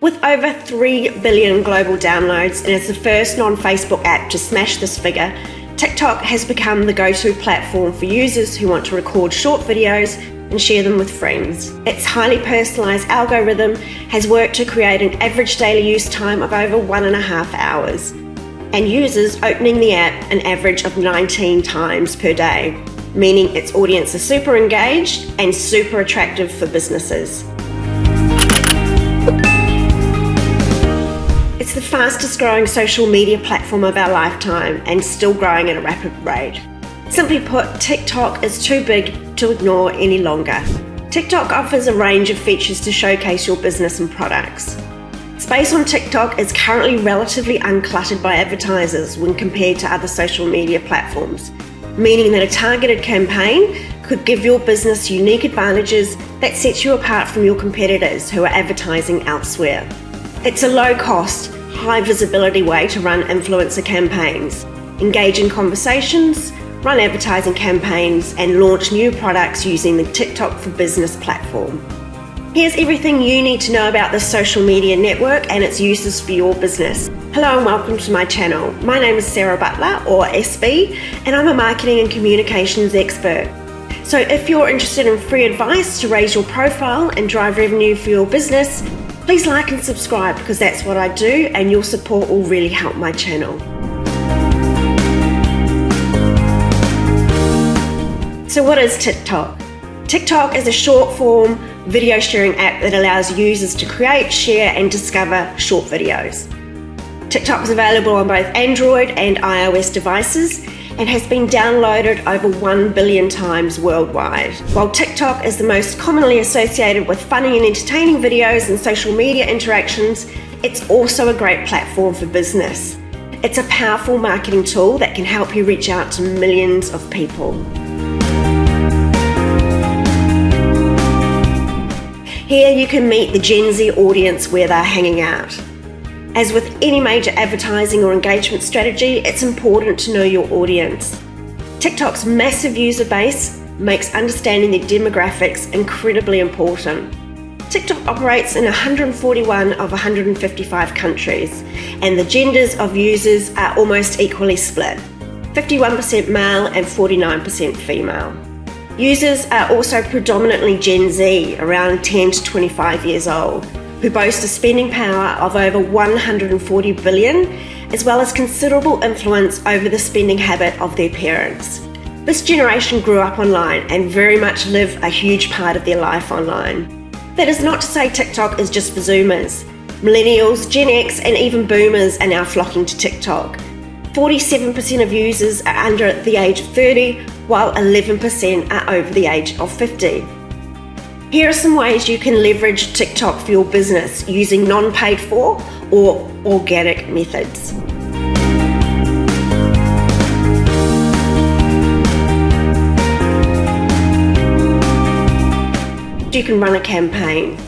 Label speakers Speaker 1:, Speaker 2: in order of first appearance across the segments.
Speaker 1: With over 3 billion global downloads and as the first non-Facebook app to smash this figure, TikTok has become the go-to platform for users who want to record short videos and share them with friends. Its highly personalised algorithm has worked to create an average daily use time of over 1.5 hours, and users opening the app an average of 19 times per day, meaning its audience is super engaged and super attractive for businesses. It's the fastest growing social media platform of our lifetime and still growing at a rapid rate. Simply put, TikTok is too big to ignore any longer. TikTok offers a range of features to showcase your business and products. Space on TikTok is currently relatively uncluttered by advertisers when compared to other social media platforms, meaning that a targeted campaign could give your business unique advantages that set you apart from your competitors who are advertising elsewhere. It's a low-cost, high visibility way to run influencer campaigns, engage in conversations, run advertising campaigns, and launch new products using the TikTok for Business platform. Here's everything you need to know about this social media network and its uses for your business. Hello and welcome to my channel. My name is Sarah Butler, or essbee, and I'm a marketing and communications expert. So if you're interested in free advice to raise your profile and drive revenue for your business, please like and subscribe because that's what I do, and your support will really help my channel. So what is TikTok? TikTok is a short-form video sharing app that allows users to create, share, and discover short videos. TikTok is available on both Android and iOS devices and has been downloaded over 1 billion times worldwide. While TikTok is the most commonly associated with funny and entertaining videos and social media interactions, it's also a great platform for business. It's a powerful marketing tool that can help you reach out to millions of people. Here you can meet the Gen Z audience where they're hanging out. As with any major advertising or engagement strategy, it's important to know your audience. TikTok's massive user base makes understanding their demographics incredibly important. TikTok operates in 141 of 155 countries, and the genders of users are almost equally split, 51% male and 49% female. Users are also predominantly Gen Z, around 10 to 25 years old, who boast a spending power of over 140 billion, as well as considerable influence over the spending habit of their parents. This generation grew up online and very much live a huge part of their life online. That is not to say TikTok is just for Zoomers. Millennials, Gen X, and even Boomers are now flocking to TikTok. 47% of users are under the age of 30, while 11% are over the age of 50. Here are some ways you can leverage TikTok for your business using non-paid for or organic methods. You can run a campaign.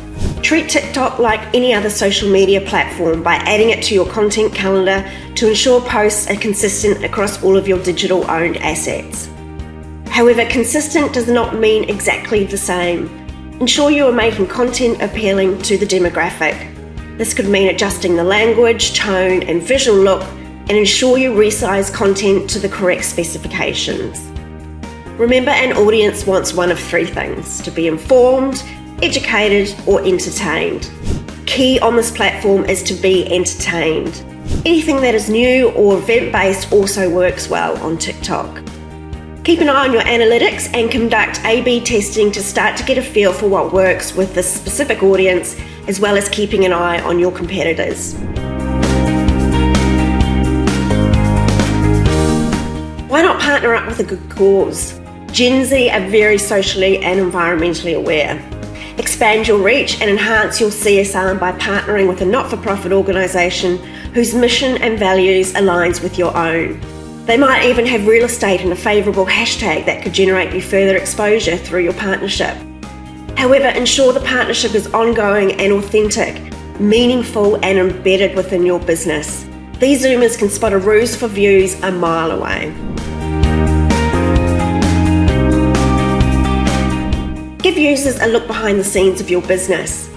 Speaker 1: Treat TikTok like any other social media platform by adding it to your content calendar to ensure posts are consistent across all of your digital owned assets. However, consistent does not mean exactly the same. Ensure you are making content appealing to the demographic. This could mean adjusting the language, tone, and visual look, and ensure you resize content to the correct specifications. Remember, an audience wants one of three things: to be informed, educated, or entertained. Key on this platform is to be entertained. Anything that is new or event-based also works well on TikTok. Keep an eye on your analytics and conduct A/B testing to start to get a feel for what works with this specific audience, as well as keeping an eye on your competitors. Why not partner up with a good cause? Gen Z are very socially and environmentally aware. Expand your reach and enhance your CSR by partnering with a not-for-profit organisation whose mission and values aligns with your own. They might even have real estate and a favourable hashtag that could generate you further exposure through your partnership. However, ensure the partnership is ongoing and authentic, meaningful and embedded within your business. These Zoomers can spot a ruse for views a mile away. Give users a look behind the scenes of your business.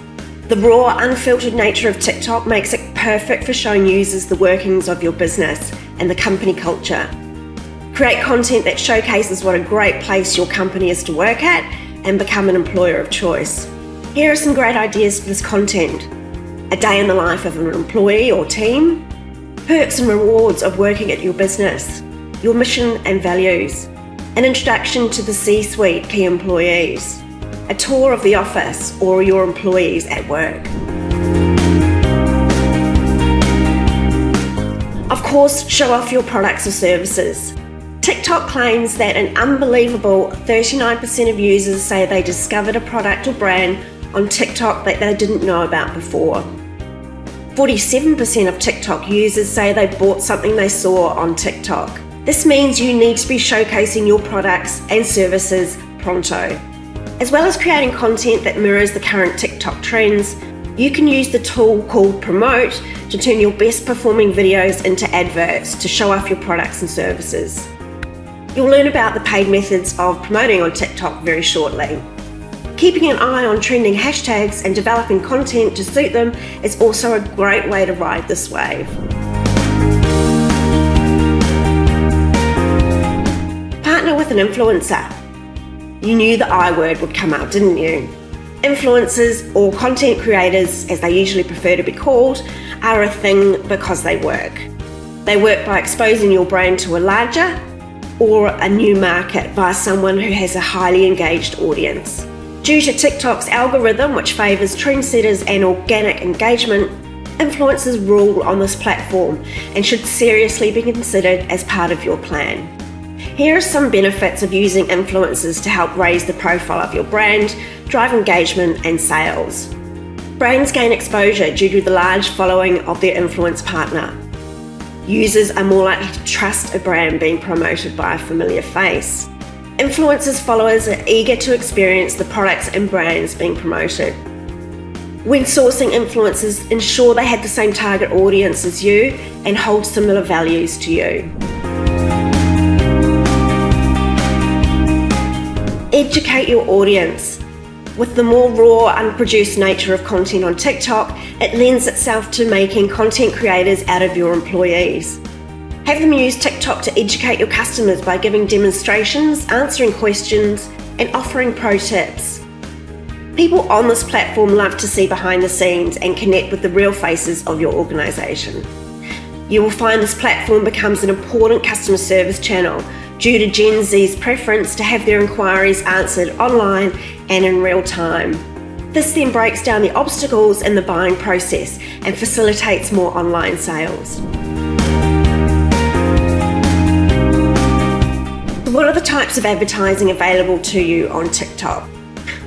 Speaker 1: The raw, unfiltered nature of TikTok makes it perfect for showing users the workings of your business and the company culture. Create content that showcases what a great place your company is to work at and become an employer of choice. Here are some great ideas for this content. A day in the life of an employee or team, perks and rewards of working at your business, your mission and values, an introduction to the C-suite key employees, a tour of the office or your employees at work. Of course, show off your products or services. TikTok claims that an unbelievable 39% of users say they discovered a product or brand on TikTok that they didn't know about before. 47% of TikTok users say they bought something they saw on TikTok. This means you need to be showcasing your products and services pronto. As well as creating content that mirrors the current TikTok trends, you can use the tool called Promote to turn your best performing videos into adverts to show off your products and services. You'll learn about the paid methods of promoting on TikTok very shortly. Keeping an eye on trending hashtags and developing content to suit them is also a great way to ride this wave. Partner with an influencer. You knew the I word would come up, didn't you? Influencers, or content creators, as they usually prefer to be called, are a thing because they work. They work by exposing your brand to a larger or a new market via someone who has a highly engaged audience. Due to TikTok's algorithm, which favours trendsetters and organic engagement, influencers rule on this platform and should seriously be considered as part of your plan. Here are some benefits of using influencers to help raise the profile of your brand, drive engagement and sales. Brands gain exposure due to the large following of their influence partner. Users are more likely to trust a brand being promoted by a familiar face. Influencers' followers are eager to experience the products and brands being promoted. When sourcing influencers, ensure they have the same target audience as you and hold similar values to you. Educate your audience. With the more raw, unproduced nature of content on TikTok, it lends itself to making content creators out of your employees. Have them use TikTok to educate your customers by giving demonstrations, answering questions, and offering pro tips. People on this platform love to see behind the scenes and connect with the real faces of your organisation. You will find this platform becomes an important customer service channel due to Gen Z's preference to have their inquiries answered online and in real time. This then breaks down the obstacles in the buying process and facilitates more online sales. What are the types of advertising available to you on TikTok?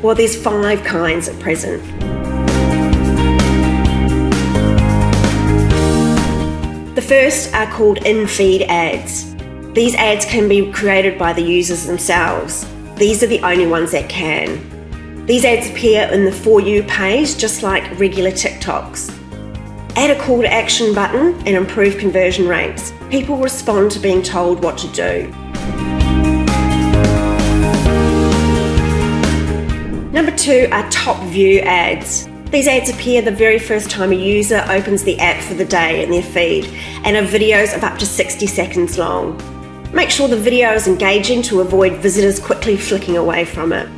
Speaker 1: Well, there's 5 kinds at present. The first are called in-feed ads. These ads can be created by the users themselves. These are the only ones that can. These ads appear in the For You page, just like regular TikToks. Add a call to action button and improve conversion rates. People respond to being told what to do. Number 2 are top view ads. These ads appear the very first time a user opens the app for the day in their feed and are videos of up to 60 seconds long. Make sure the video is engaging to avoid visitors quickly flicking away from it.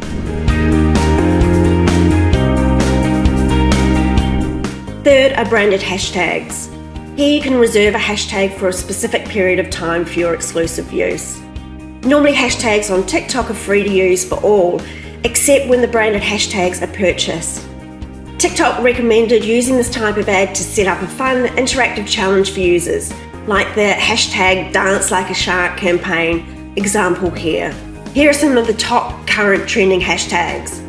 Speaker 1: Third are branded hashtags. Here you can reserve a hashtag for a specific period of time for your exclusive use. Normally hashtags on TikTok are free to use for all, except when the branded hashtags are purchased. TikTok recommended using this type of ad to set up a fun, interactive challenge for users, like the hashtag Dance Like a Shark campaign example here. Here are some of the top current trending hashtags: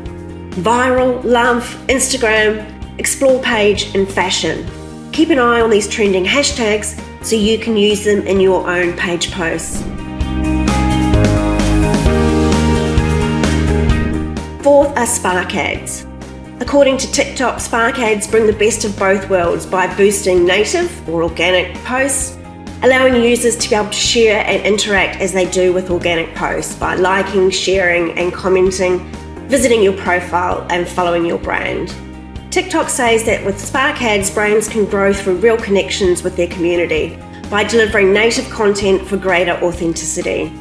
Speaker 1: viral, love, Instagram, explore page, and fashion. Keep an eye on these trending hashtags so you can use them in your own page posts. Fourth are Spark ads. According to TikTok, Spark ads bring the best of both worlds by boosting native or organic posts, allowing users to be able to share and interact as they do with organic posts by liking, sharing and commenting, visiting your profile and following your brand. TikTok says that with Spark Ads, brands can grow through real connections with their community by delivering native content for greater authenticity.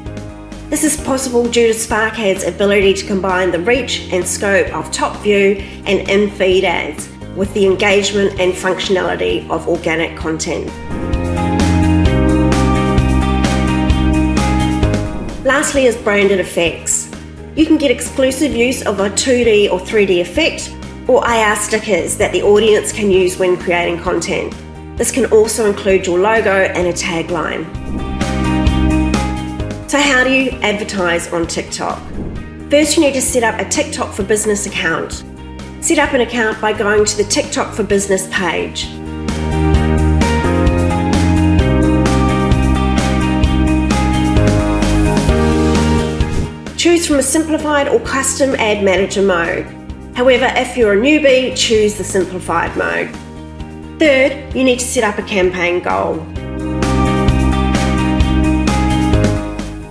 Speaker 1: This is possible due to Spark Ads' ability to combine the reach and scope of top view and in-feed ads with the engagement and functionality of organic content. Lastly is branded effects. You can get exclusive use of a 2D or 3D effect or AR stickers that the audience can use when creating content. This can also include your logo and a tagline. So how do you advertise on TikTok? First, you need to set up a TikTok for Business account. Set up an account by going to the TikTok for Business page. Choose from a simplified or custom ad manager mode. However, if you're a newbie, choose the simplified mode. Third, you need to set up a campaign goal.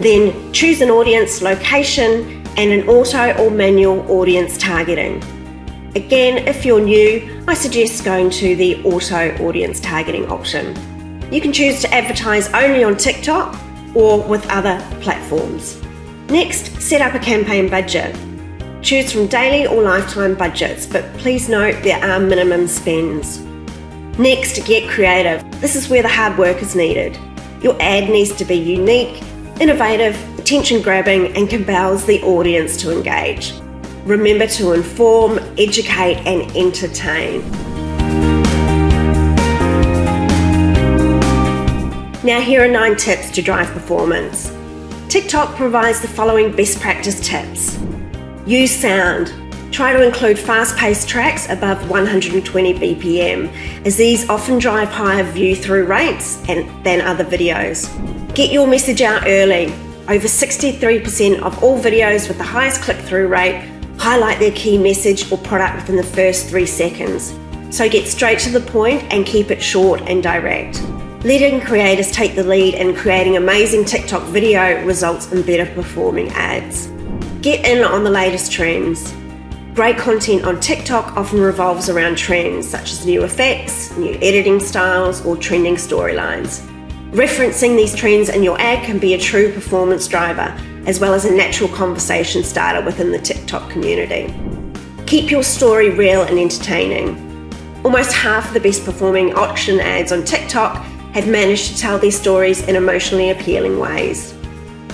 Speaker 1: Then choose an audience location and an auto or manual audience targeting. Again, if you're new, I suggest going to the auto audience targeting option. You can choose to advertise only on TikTok or with other platforms. Next, set up a campaign budget. Choose from daily or lifetime budgets, but please note there are minimum spends. Next, get creative. This is where the hard work is needed. Your ad needs to be unique, innovative, attention-grabbing, and compels the audience to engage. Remember to inform, educate, and entertain. Now here are 9 tips to drive performance. TikTok provides the following best practice tips. Use sound. Try to include fast-paced tracks above 120 BPM, as these often drive higher view-through rates than other videos. Get your message out early. Over 63% of all videos with the highest click-through rate highlight their key message or product within the first 3 seconds. So get straight to the point and keep it short and direct. Letting creators take the lead in creating amazing TikTok video results in better performing ads. Get in on the latest trends. Great content on TikTok often revolves around trends such as new effects, new editing styles, or trending storylines. Referencing these trends in your ad can be a true performance driver, as well as a natural conversation starter within the TikTok community. Keep your story real and entertaining. Almost half of the best performing auction ads on TikTok have managed to tell their stories in emotionally appealing ways.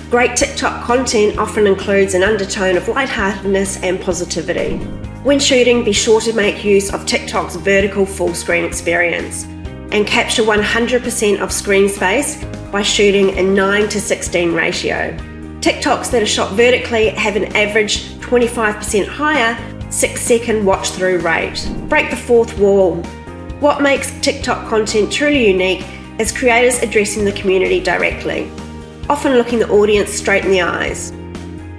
Speaker 1: Great TikTok content often includes an undertone of lightheartedness and positivity. When shooting, be sure to make use of TikTok's vertical full screen experience and capture 100% of screen space by shooting a 9:16 ratio. TikToks that are shot vertically have an average 25% higher 6-second watch-through rate. Break the fourth wall. What makes TikTok content truly unique is creators addressing the community directly, often looking the audience straight in the eyes.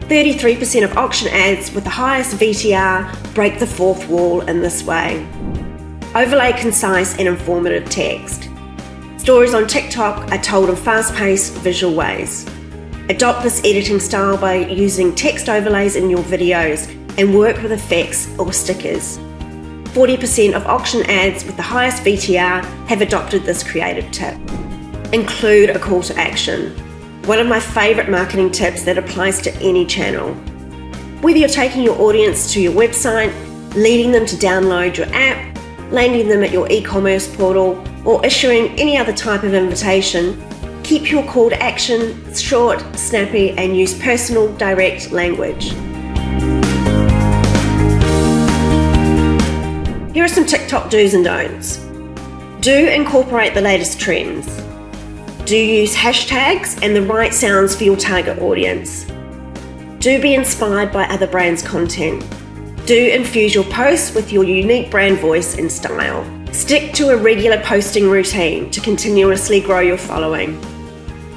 Speaker 1: 33% of auction ads with the highest VTR break the fourth wall in this way. Overlay concise and informative text. Stories on TikTok are told in fast-paced visual ways. Adopt this editing style by using text overlays in your videos and work with effects or stickers. 40% of auction ads with the highest VTR have adopted this creative tip. Include a call to action. One of my favourite marketing tips that applies to any channel. Whether you're taking your audience to your website, leading them to download your app, landing them at your e-commerce portal, or issuing any other type of invitation, keep your call to action short, snappy, and use personal, direct language. Here are some TikTok do's and don'ts. Do incorporate the latest trends. Do use hashtags and the right sounds for your target audience. Do be inspired by other brands' content. Do infuse your posts with your unique brand voice and style. Stick to a regular posting routine to continuously grow your following.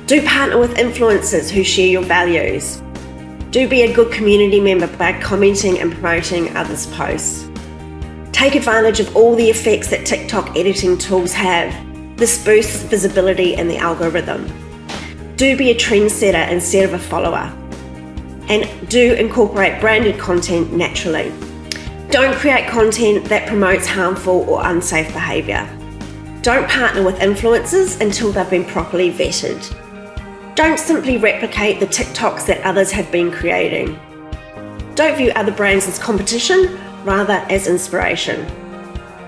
Speaker 1: Do partner with influencers who share your values. Do be a good community member by commenting and promoting others' posts. Take advantage of all the effects that TikTok editing tools have. This boosts visibility in the algorithm. Do be a trendsetter instead of a follower. And do incorporate branded content naturally. Don't create content that promotes harmful or unsafe behaviour. Don't partner with influencers until they've been properly vetted. Don't simply replicate the TikToks that others have been creating. Don't view other brands as competition, rather as inspiration.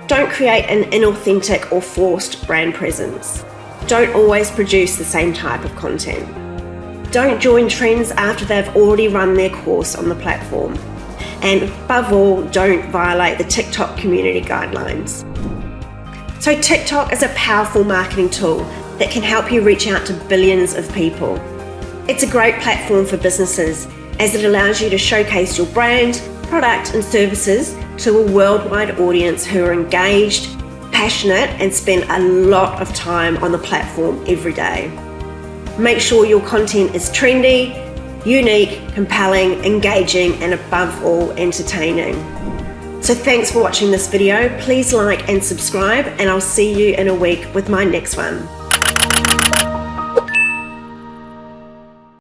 Speaker 1: Don't create an inauthentic or forced brand presence. Don't always produce the same type of content. Don't join trends after they've already run their course on the platform. And above all, don't violate the TikTok community guidelines. So TikTok is a powerful marketing tool that can help you reach out to billions of people. It's a great platform for businesses as it allows you to showcase your brand, product and services to a worldwide audience who are engaged, passionate and spend a lot of time on the platform every day. Make sure your content is trendy, unique, compelling, engaging and above all entertaining. So thanks for watching this video. Please like and subscribe and I'll see you in a week with my next one.